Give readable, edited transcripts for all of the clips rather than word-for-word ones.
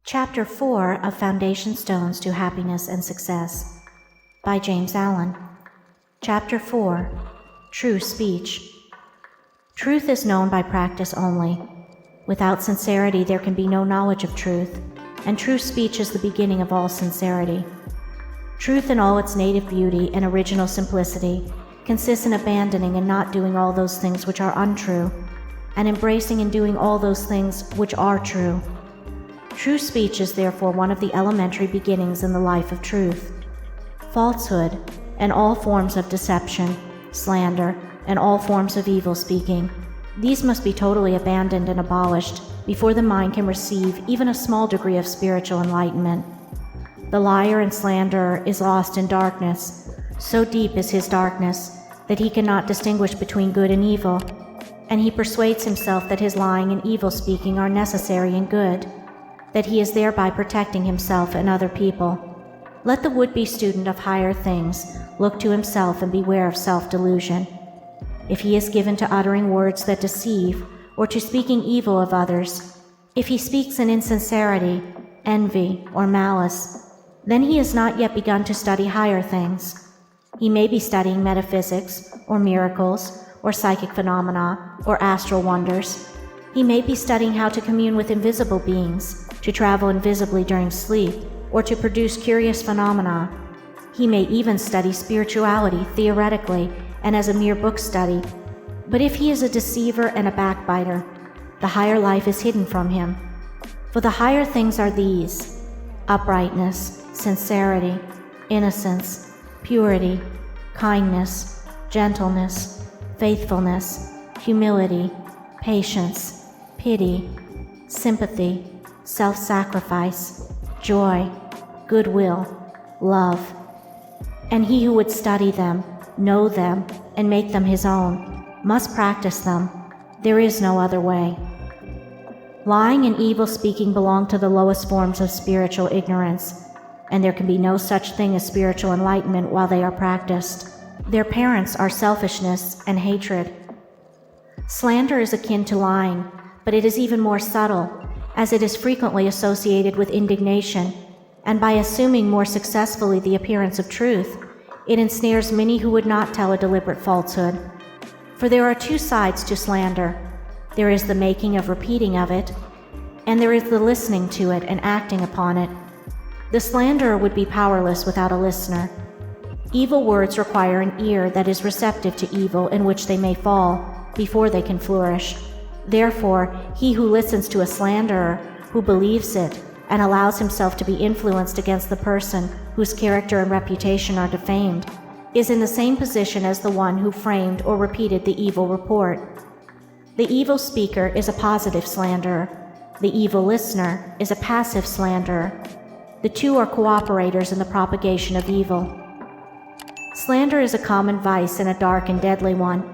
Chapter 4 of Foundation Stones to Happiness and Success by James Allen. Chapter 4 True Speech. Truth is known by practice only. Without sincerity there can be no knowledge of truth, and true speech is the beginning of all sincerity. Truth in all its native beauty and original simplicity consists in abandoning and not doing all those things which are untrue, and embracing and doing all those things which are true. True speech is therefore one of the elementary beginnings in the life of truth. Falsehood, and all forms of deception, slander, and all forms of evil speaking, these must be totally abandoned and abolished before the mind can receive even a small degree of spiritual enlightenment. The liar and slanderer is lost in darkness. So deep is his darkness that he cannot distinguish between good and evil, and he persuades himself that his lying and evil speaking are necessary and good, that he is thereby protecting himself and other people. Let the would-be student of higher things look to himself and beware of self-delusion. If he is given to uttering words that deceive, or to speaking evil of others, if he speaks in insincerity, envy, or malice, then he has not yet begun to study higher things. He may be studying metaphysics, or miracles, or psychic phenomena, or astral wonders. He may be studying how to commune with invisible beings, to travel invisibly during sleep, or to produce curious phenomena. He may even study spirituality theoretically and as a mere book study. But if he is a deceiver and a backbiter, the higher life is hidden from him. For the higher things are these: uprightness, sincerity, innocence, purity, kindness, gentleness, faithfulness, humility, patience, pity, sympathy, self-sacrifice, joy, goodwill, love. And he who would study them, know them, and make them his own, must practice them. There is no other way. Lying and evil speaking belong to the lowest forms of spiritual ignorance, and there can be no such thing as spiritual enlightenment while they are practiced. Their parents are selfishness and hatred. Slander is akin to lying, but it is even more subtle, as it is frequently associated with indignation, and by assuming more successfully the appearance of truth, it ensnares many who would not tell a deliberate falsehood. For there are two sides to slander. There is the making of repeating of it, and there is the listening to it and acting upon it. The slanderer would be powerless without a listener. Evil words require an ear that is receptive to evil in which they may fall, before they can flourish. Therefore, he who listens to a slanderer, who believes it, and allows himself to be influenced against the person whose character and reputation are defamed, is in the same position as the one who framed or repeated the evil report. The evil speaker is a positive slanderer. The evil listener is a passive slanderer. The two are cooperators in the propagation of evil. Slander is a common vice and a dark and deadly one.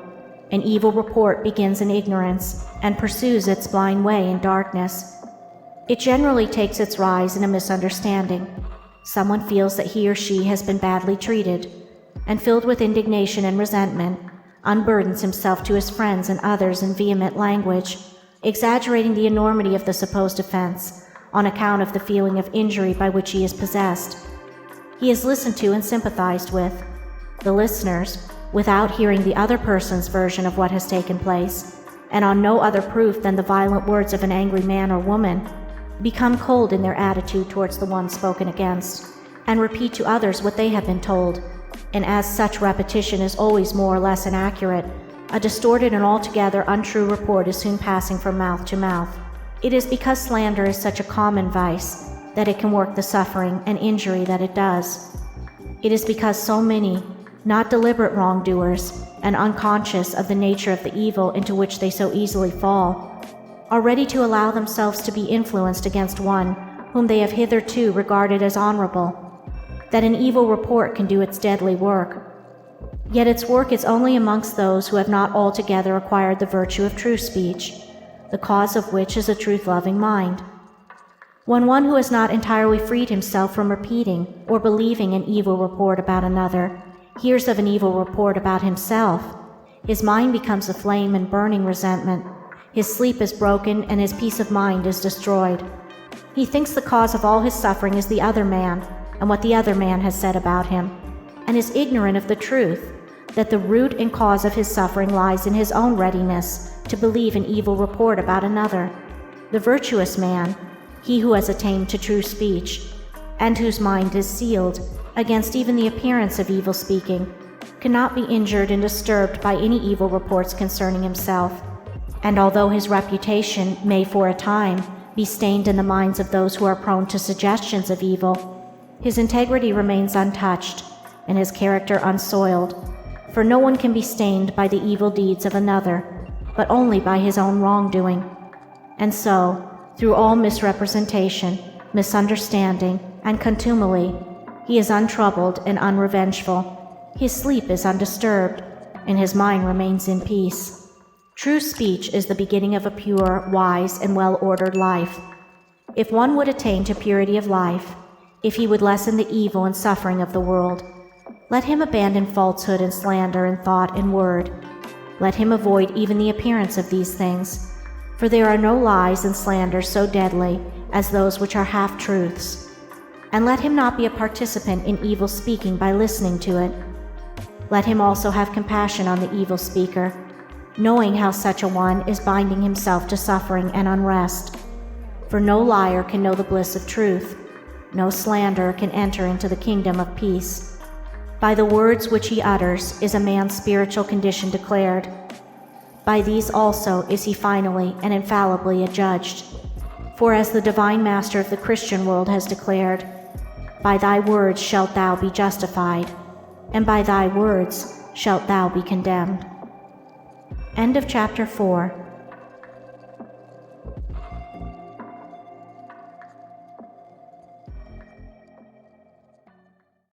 An evil report begins in ignorance and pursues its blind way in darkness. It generally takes its rise in a misunderstanding. Someone feels that he or she has been badly treated, and filled with indignation and resentment, unburdens himself to his friends and others in vehement language, exaggerating the enormity of the supposed offense on account of the feeling of injury by which he is possessed. He is listened to and sympathized with. The listeners, without hearing the other person's version of what has taken place, and on no other proof than the violent words of an angry man or woman, become cold in their attitude towards the one spoken against, and repeat to others what they have been told, and as such repetition is always more or less inaccurate, a distorted and altogether untrue report is soon passing from mouth to mouth. It is because slander is such a common vice that it can work the suffering and injury that it does. It is because so many, not deliberate wrongdoers, and unconscious of the nature of the evil into which they so easily fall, are ready to allow themselves to be influenced against one whom they have hitherto regarded as honorable, that an evil report can do its deadly work. Yet its work is only amongst those who have not altogether acquired the virtue of true speech, the cause of which is a truth-loving mind. When one who has not entirely freed himself from repeating or believing an evil report about another hears of an evil report about himself, his mind becomes aflame in burning resentment, his sleep is broken, and his peace of mind is destroyed. He thinks the cause of all his suffering is the other man and what the other man has said about him, and is ignorant of the truth that the root and cause of his suffering lies in his own readiness to believe an evil report about another. The virtuous man, he who has attained to true speech, and whose mind is sealed against even the appearance of evil speaking, cannot be injured and disturbed by any evil reports concerning himself. And although his reputation may for a time be stained in the minds of those who are prone to suggestions of evil, his integrity remains untouched and his character unsoiled, for no one can be stained by the evil deeds of another, but only by his own wrongdoing. And so, through all misrepresentation, misunderstanding, and contumely, he is untroubled and unrevengeful. His sleep is undisturbed, and his mind remains in peace. True speech is the beginning of a pure, wise, and well-ordered life. If one would attain to purity of life, if he would lessen the evil and suffering of the world, let him abandon falsehood and slander in thought and word. Let him avoid even the appearance of these things, for there are no lies and slanders so deadly as those which are half-truths. And let him not be a participant in evil speaking by listening to it. Let him also have compassion on the evil speaker, knowing how such a one is binding himself to suffering and unrest. For no liar can know the bliss of truth, no slanderer can enter into the kingdom of peace. By the words which he utters is a man's spiritual condition declared. By these also is he finally and infallibly adjudged. For as the divine master of the Christian world has declared, by thy words shalt thou be justified, and by thy words shalt thou be condemned. End of chapter 4.